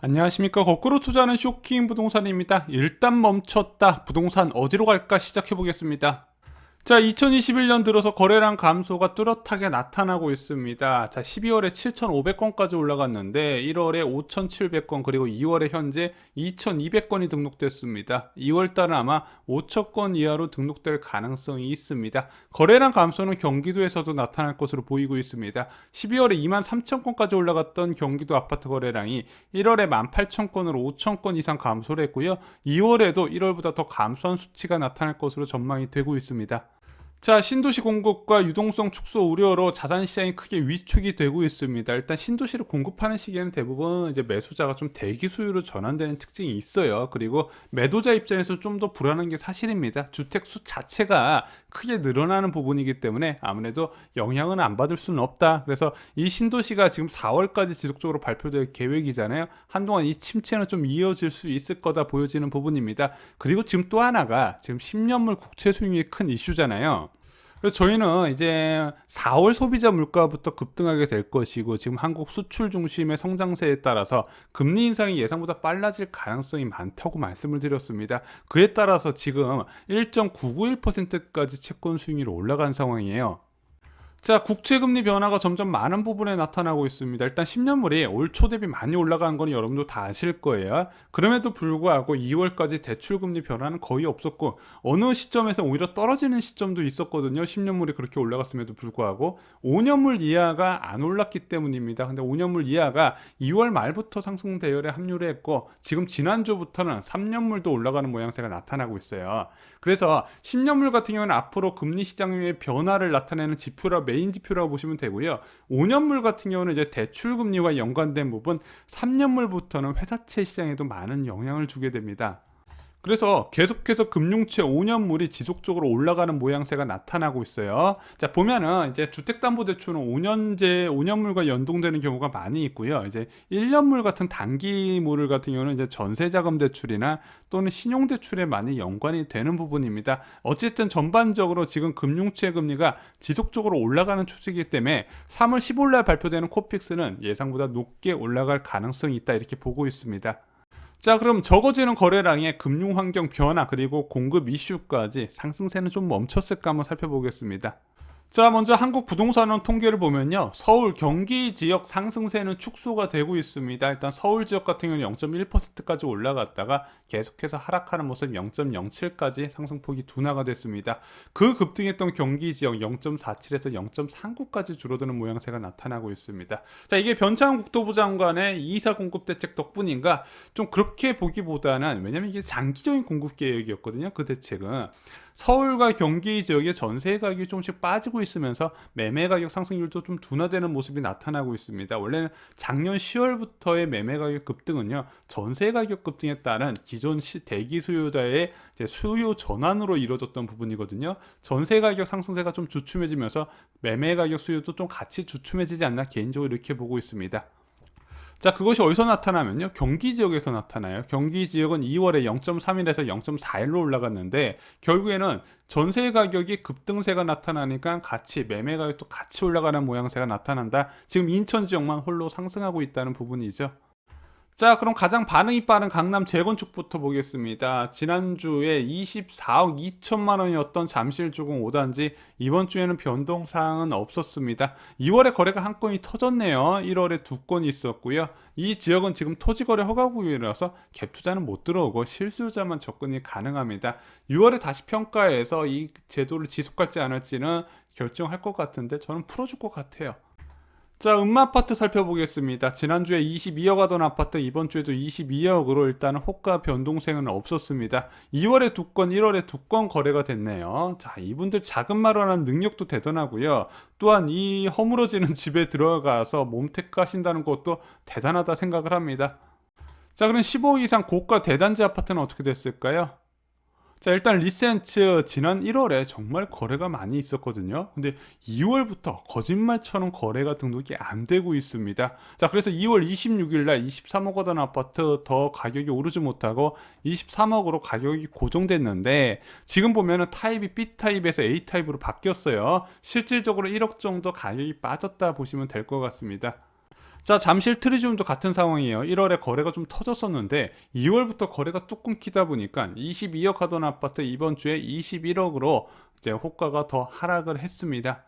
안녕하십니까. 거꾸로 투자하는 쇼킹 부동산입니다. 일단 멈췄다. 부동산 어디로 갈까 시작해 보겠습니다. 자, 2021년 들어서 거래량 감소가 뚜렷하게 나타나고 있습니다. 자, 12월에 7,500건까지 올라갔는데 1월에 5,700건 그리고 2월에 현재 2,200건이 등록됐습니다. 2월 달은 아마 5,000건 이하로 등록될 가능성이 있습니다. 거래량 감소는 경기도에서도 나타날 것으로 보이고 있습니다. 12월에 23,000건까지 올라갔던 경기도 아파트 거래량이 1월에 18,000건으로 5,000건 이상 감소를 했고요. 2월에도 1월보다 더 감소한 수치가 나타날 것으로 전망이 되고 있습니다. 자, 신도시 공급과 유동성 축소 우려로 자산 시장이 크게 위축이 되고 있습니다. 일단 신도시를 공급하는 시기에는 대부분 이제 매수자가 좀 대기 수요로 전환되는 특징이 있어요. 그리고 매도자 입장에서 좀 더 불안한 게 사실입니다. 주택 수 자체가 크게 늘어나는 부분이기 때문에 아무래도 영향은 안 받을 수는 없다. 그래서 이 신도시가 지금 4월까지 지속적으로 발표될 계획이잖아요. 한동안 이 침체는 좀 이어질 수 있을 거다 보여지는 부분입니다. 그리고 지금 또 하나가 지금 10년물 국채 수익률이 큰 이슈잖아요. 그래서 저희는 이제 4월 소비자 물가부터 급등하게 될 것이고, 지금 한국 수출 중심의 성장세에 따라서 금리 인상이 예상보다 빨라질 가능성이 많다고 말씀을 드렸습니다. 그에 따라서 지금 1.991%까지 채권 수익률이 올라간 상황이에요. 자, 국채금리 변화가 점점 많은 부분에 나타나고 있습니다. 일단 10년물이 올 초 대비 많이 올라간 건 여러분도 다 아실 거예요. 그럼에도 불구하고 2월까지 대출금리 변화는 거의 없었고, 어느 시점에서 오히려 떨어지는 시점도 있었거든요. 10년물이 그렇게 올라갔음에도 불구하고 5년물 이하가 안 올랐기 때문입니다. 근데 5년물 이하가 2월 말부터 상승 대열에 합류를 했고, 지금 지난주부터는 3년물도 올라가는 모양새가 나타나고 있어요. 그래서 10년물 같은 경우는 앞으로 금리 시장의 변화를 나타내는 지표라 메인 지표라고 보시면 되고요. 5년물 같은 경우는 이제 대출 금리와 연관된 부분, 3년물부터는 회사채 시장에도 많은 영향을 주게 됩니다. 그래서 계속해서 금융채 5년물이 지속적으로 올라가는 모양새가 나타나고 있어요. 자, 보면은 이제 주택담보대출은 5년물과 연동되는 경우가 많이 있고요. 이제 1년물 같은 단기물 같은 경우는 이제 전세자금 대출이나 또는 신용대출에 많이 연관이 되는 부분입니다. 어쨌든 전반적으로 지금 금융채 금리가 지속적으로 올라가는 추세이기 때문에 3월 15일 날 발표되는 코픽스는 예상보다 높게 올라갈 가능성이 있다, 이렇게 보고 있습니다. 자, 그럼 적어지는 거래량의 금융환경 변화 그리고 공급 이슈까지 상승세는 좀 멈췄을까 한번 살펴보겠습니다. 자, 먼저 한국 부동산원 통계를 보면요, 서울 경기 지역 상승세는 축소가 되고 있습니다. 일단 서울 지역 같은 경우는 0.1%까지 올라갔다가 계속해서 하락하는 모습, 0.07까지 상승폭이 둔화가 됐습니다. 그 급등했던 경기 지역 0.47에서 0.39까지 줄어드는 모양새가 나타나고 있습니다. 자, 이게 변창흠 국토부 장관의 2사 공급 대책 덕분인가, 좀 그렇게 보기보다는, 왜냐면 이게 장기적인 공급 계획이었거든요. 그 대책은 서울과 경기 지역의 전세 가격이 조금씩 빠지고 있으면서 매매 가격 상승률도 좀 둔화되는 모습이 나타나고 있습니다. 원래는 작년 10월부터의 매매 가격 급등은요, 전세 가격 급등에 따른 기존 대기 수요자의 수요 전환으로 이루어졌던 부분이거든요. 전세 가격 상승세가 좀 주춤해지면서 매매 가격 수요도 좀 같이 주춤해지지 않나, 개인적으로 이렇게 보고 있습니다. 자, 그것이 어디서 나타나면요, 경기 지역에서 나타나요. 경기 지역은 2월에 0.31에서 0.41로 올라갔는데, 결국에는 전세 가격이 급등세가 나타나니까 같이 매매 가격도 같이 올라가는 모양새가 나타난다. 지금 인천 지역만 홀로 상승하고 있다는 부분이죠. 자, 그럼 가장 반응이 빠른 강남 재건축부터 보겠습니다. 지난주에 24억 2천만 원이었던 잠실주공 5단지, 이번 주에는 변동사항은 없었습니다. 2월에 거래가 한 건이 터졌네요. 1월에 두 건이 있었고요. 이 지역은 지금 토지거래 허가구역이라서 갭투자는 못 들어오고 실수요자만 접근이 가능합니다. 6월에 다시 평가해서 이 제도를 지속할지 안 할지는 결정할 것 같은데, 저는 풀어줄 것 같아요. 자, 음마아파트 살펴보겠습니다. 지난주에 22억 하던 아파트 이번 주에도 22억으로 일단 호가 변동세는 없었습니다. 2월에 두 건, 1월에 두 건 거래가 됐네요. 자, 이분들 자금 마련하는 능력도 대단하고요. 또한 이 허물어지는 집에 들어가서 몸택하신다는 것도 대단하다 생각을 합니다. 자, 그럼 15억 이상 고가 대단지 아파트는 어떻게 됐을까요? 자, 일단 리센츠 지난 1월에 정말 거래가 많이 있었거든요. 근데 2월부터 거짓말처럼 거래가 등록이 안 되고 있습니다. 자, 그래서 2월 26일 날 23억 하던 아파트 더 가격이 오르지 못하고 23억으로 가격이 고정됐는데, 지금 보면은 타입이 B타입에서 A타입으로 바뀌었어요. 실질적으로 1억 정도 가격이 빠졌다 보시면 될 것 같습니다. 자, 잠실 트리지움도 같은 상황이에요. 1월에 거래가 좀 터졌었는데 2월부터 거래가 뚝 끊기다 보니까 22억 하던 아파트 이번 주에 21억으로 이제 호가가 더 하락을 했습니다.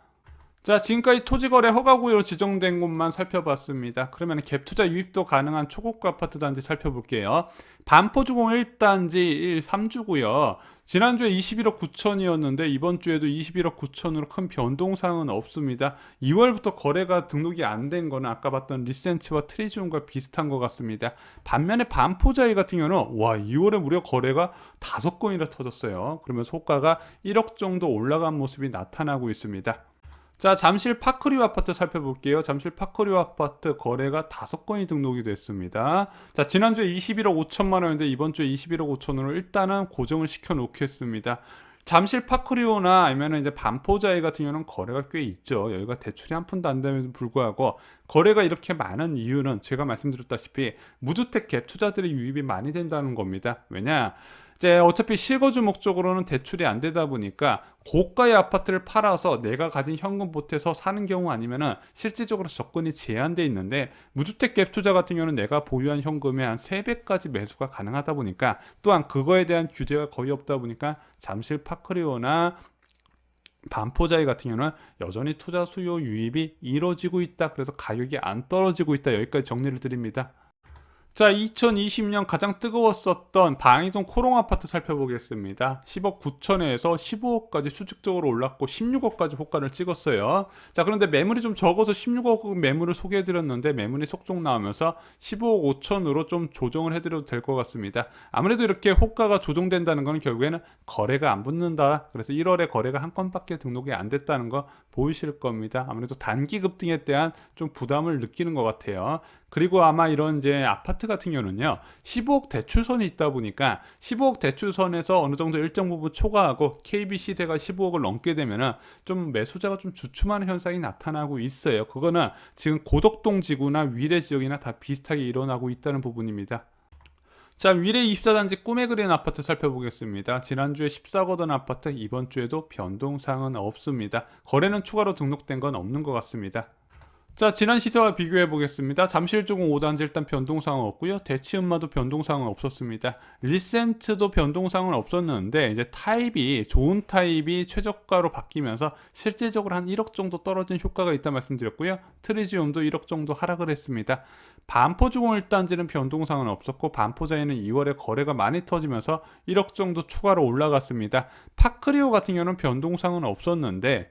자, 지금까지 토지거래 허가구역으로 지정된 곳만 살펴봤습니다. 그러면 갭투자 유입도 가능한 초고가 아파트 단지 살펴볼게요. 반포주공 1단지 3주고요. 지난주에 21억 9천이었는데 이번 주에도 21억 9천으로 큰 변동사항은 없습니다. 2월부터 거래가 등록이 안 된 거는 아까 봤던 리센츠와 트리지움과 비슷한 것 같습니다. 반면에 반포자이 같은 경우는 2월에 무려 거래가 5건이나 터졌어요. 그러면서 호가가 1억 정도 올라간 모습이 나타나고 있습니다. 자, 잠실 파크리오 아파트 살펴볼게요. 잠실 파크리오 아파트 거래가 5건이 등록이 됐습니다. 자, 지난주에 21억 5천만 원인데 이번 주에 21억 5천으로 일단은 고정을 시켜 놓겠습니다. 잠실 파크리오나 아니면 이제 반포자이 같은 경우는 거래가 꽤 있죠. 여기가 대출이 한 푼도 안 됨에도 불구하고 거래가 이렇게 많은 이유는 제가 말씀드렸다시피 무주택 갭 투자들의 유입이 많이 된다는 겁니다. 왜냐? 이제 어차피 실거주 목적으로는 대출이 안 되다 보니까 고가의 아파트를 팔아서 내가 가진 현금 보태서 사는 경우 아니면은 실질적으로 접근이 제한돼 있는데 무주택 갭 투자 같은 경우는 내가 보유한 현금의 한 3배까지 매수가 가능하다 보니까 또한 그거에 대한 규제가 거의 없다 보니까 잠실 파크리오나 반포자이 같은 경우는 여전히 투자 수요 유입이 이루어지고 있다. 그래서 가격이 안 떨어지고 있다. 여기까지 정리를 드립니다. 자, 2020년 가장 뜨거웠었던 방이동 코롱 아파트 살펴보겠습니다. 10억 9천에서 15억까지 수직적으로 올랐고 16억까지 호가를 찍었어요. 자, 그런데 매물이 좀 적어서 16억 매물을 소개해드렸는데 매물이 속속 나오면서 15억 5천으로 좀 조정을 해드려도 될 것 같습니다. 아무래도 이렇게 호가가 조정된다는 것은 결국에는 거래가 안 붙는다. 그래서 1월에 거래가 한 건밖에 등록이 안 됐다는 거 보이실 겁니다. 아무래도 단기 급등에 대한 좀 부담을 느끼는 것 같아요. 그리고 아마 이런 이제 아파트 같은 경우는요 15억 대출선이 있다 보니까 15억 대출선에서 어느 정도 일정 부분 초과하고 KB시세가 15억을 넘게 되면은 좀 매수자가 좀 주춤하는 현상이 나타나고 있어요. 그거는 지금 고덕동 지구나 위례 지역이나 다 비슷하게 일어나고 있다는 부분입니다. 자, 위례 24단지 꿈에 그린 아파트 살펴보겠습니다. 지난주에 14거던 아파트 이번 주에도 변동사항은 없습니다. 거래는 추가로 등록된 건 없는 것 같습니다. 자, 지난 시세와 비교해 보겠습니다. 잠실조공 5단지 일단 변동사항은 없고요. 대치음마도 변동사항은 없었습니다. 리센트도 변동사항은 없었는데 이제 타입이 좋은 타입이 최저가로 바뀌면서 실질적으로 한 1억 정도 떨어진 효과가 있다 말씀드렸고요. 트리지움도 1억 정도 하락을 했습니다. 반포주공 1단지는 변동사항은 없었고 반포자이는 2월에 거래가 많이 터지면서 1억 정도 추가로 올라갔습니다. 파크리오 같은 경우는 변동사항은 없었는데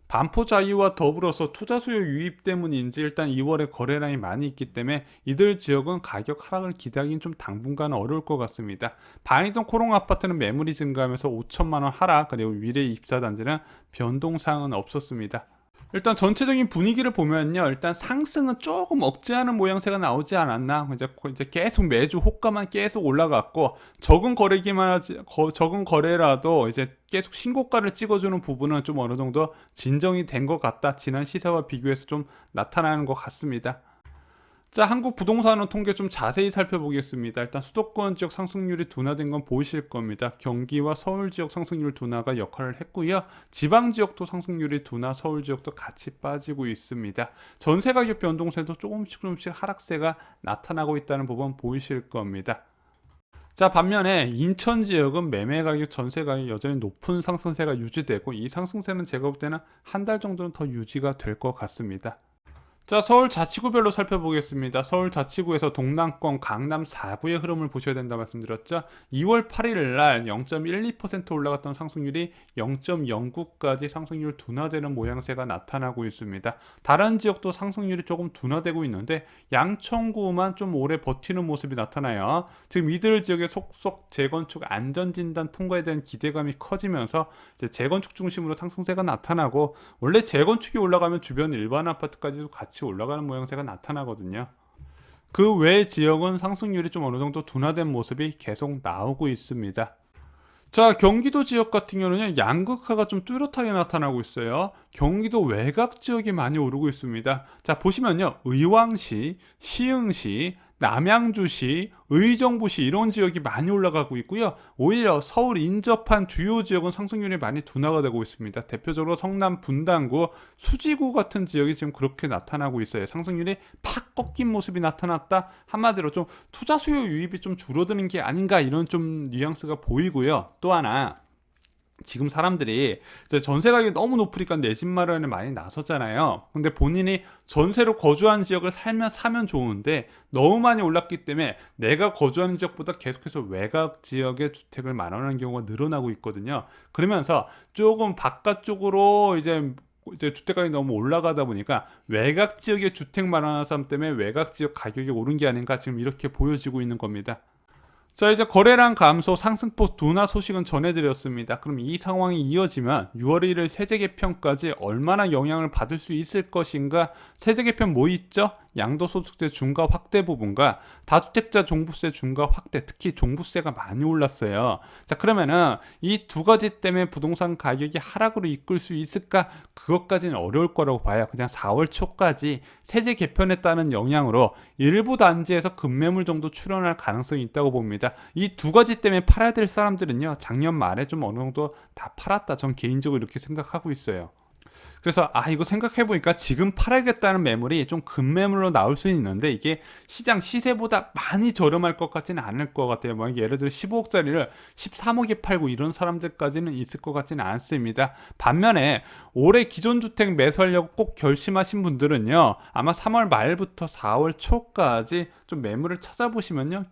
반포자이와 더불어서 투자 수요 유입 때문인지 일단 2월에 거래량이 많이 있기 때문에 이들 지역은 가격 하락을 기대하기는 좀 당분간은 어려울 것 같습니다. 방이동 코롱 아파트는 매물이 증가하면서 5천만 원 하락, 그리고 위례 24단지는 변동사항은 없었습니다. 일단 전체적인 분위기를 보면요, 일단 상승은 조금 억제하는 모양새가 나오지 않았나. 이제 계속 매주 호가만 계속 올라갔고 적은 거래기만 하지, 적은 거래라도 이제 계속 신고가를 찍어주는 부분은 좀 어느 정도 진정이 된 것 같다. 지난 시세와 비교해서 좀 나타나는 것 같습니다. 자, 한국 부동산원 통계 좀 자세히 살펴보겠습니다. 일단 수도권 지역 상승률이 둔화된 건 보이실 겁니다. 경기와 서울 지역 상승률 둔화가 역할을 했고요. 지방 지역도 상승률이 둔화, 서울 지역도 같이 빠지고 있습니다. 전세 가격 변동세도 조금씩 하락세가 나타나고 있다는 부분 보이실 겁니다. 자, 반면에 인천 지역은 매매 가격, 전세 가격 여전히 높은 상승세가 유지되고 이 상승세는 제가 볼 때는 한 달 정도는 더 유지가 될 것 같습니다. 자, 서울 자치구별로 살펴보겠습니다. 서울 자치구에서 동남권 강남 4구의 흐름을 보셔야 된다 말씀드렸죠. 2월 8일 날 0.12% 올라갔던 상승률이 0.09까지 상승률 둔화되는 모양새가 나타나고 있습니다. 다른 지역도 상승률이 조금 둔화되고 있는데 양천구만 좀 오래 버티는 모습이 나타나요. 지금 이들 지역의 속속 재건축 안전진단 통과에 대한 기대감이 커지면서 이제 재건축 중심으로 상승세가 나타나고, 원래 재건축이 올라가면 주변 일반 아파트까지도 같이 올라가는 모양새가 나타나거든요. 그 외 지역은 상승률이 좀 어느 정도 둔화된 모습이 계속 나오고 있습니다. 자, 경기도 지역 같은 경우는 양극화가 좀 뚜렷하게 나타나고 있어요. 경기도 외곽 지역이 많이 오르고 있습니다. 자, 보시면요, 의왕시, 시흥시, 남양주시, 의정부시 이런 지역이 많이 올라가고 있고요. 오히려 서울 인접한 주요 지역은 상승률이 많이 둔화가 되고 있습니다. 대표적으로 성남 분당구, 수지구 같은 지역이 지금 그렇게 나타나고 있어요. 상승률이 팍 꺾인 모습이 나타났다. 한마디로 좀 투자 수요 유입이 좀 줄어드는 게 아닌가 이런 좀 뉘앙스가 보이고요. 또 하나 지금 사람들이 이제 전세 가격이 너무 높으니까 내 집 마련에 많이 나섰잖아요. 근데 본인이 전세로 거주하는 지역을 사면 좋은데 너무 많이 올랐기 때문에 내가 거주하는 지역보다 계속해서 외곽 지역에 주택을 마련하는 경우가 늘어나고 있거든요. 그러면서 조금 바깥쪽으로 이제 주택 가격이 너무 올라가다 보니까 외곽 지역에 주택 마련하는 사람 때문에 외곽 지역 가격이 오른 게 아닌가 지금 이렇게 보여지고 있는 겁니다. 자, 이제 거래량 감소 상승폭 둔화 소식은 전해드렸습니다. 그럼 이 상황이 이어지면 6월 1일 세제 개편까지 얼마나 영향을 받을 수 있을 것인가? 세제 개편 뭐 있죠? 양도소득세 중과 확대 부분과 다주택자 종부세 중과 확대, 특히 종부세가 많이 올랐어요. 자, 그러면은 이 두 가지 때문에 부동산 가격이 하락으로 이끌 수 있을까? 그것까지는 어려울 거라고 봐요. 그냥 4월 초까지 세제 개편에 따른 영향으로 일부 단지에서 급매물 정도 출현할 가능성이 있다고 봅니다. 이 두 가지 때문에 팔아야 될 사람들은요, 작년 말에 좀 어느 정도 다 팔았다. 전 개인적으로 이렇게 생각하고 있어요. 그래서 이거 생각해보니까 지금 팔아야겠다는 매물이 좀 급매물로 나올 수 있는데 이게 시장 시세보다 많이 저렴할 것 같지는 않을 것 같아요. 뭐 예를 들어 15억짜리를 13억에 팔고 이런 사람들까지는 있을 것 같지는 않습니다. 반면에 올해 기존 주택 매수하려고 꼭 결심하신 분들은요, 아마 3월 말부터 4월 초까지 좀 매물을 찾아보시면요,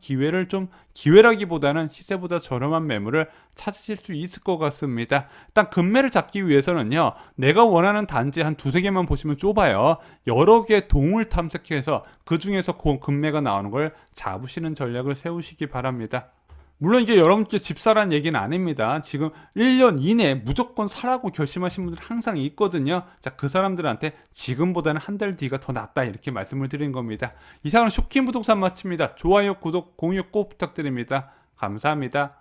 기회라기보다는 시세보다 저렴한 매물을 찾으실 수 있을 것 같습니다. 일단 급매를 잡기 위해서는요, 내가 원하는 단지 한 두세 개만 보시면 좁아요. 여러 개 동을 탐색해서 그 중에서 급매가 나오는 걸 잡으시는 전략을 세우시기 바랍니다. 물론 이게 여러분께 집 사라는 얘기는 아닙니다. 지금 1년 이내에 무조건 사라고 결심하신 분들 항상 있거든요. 자, 그 사람들한테 지금보다는 한 달 뒤가 더 낫다 이렇게 말씀을 드린 겁니다. 이상으로 쇼킹 부동산 마칩니다. 좋아요, 구독, 공유 꼭 부탁드립니다. 감사합니다.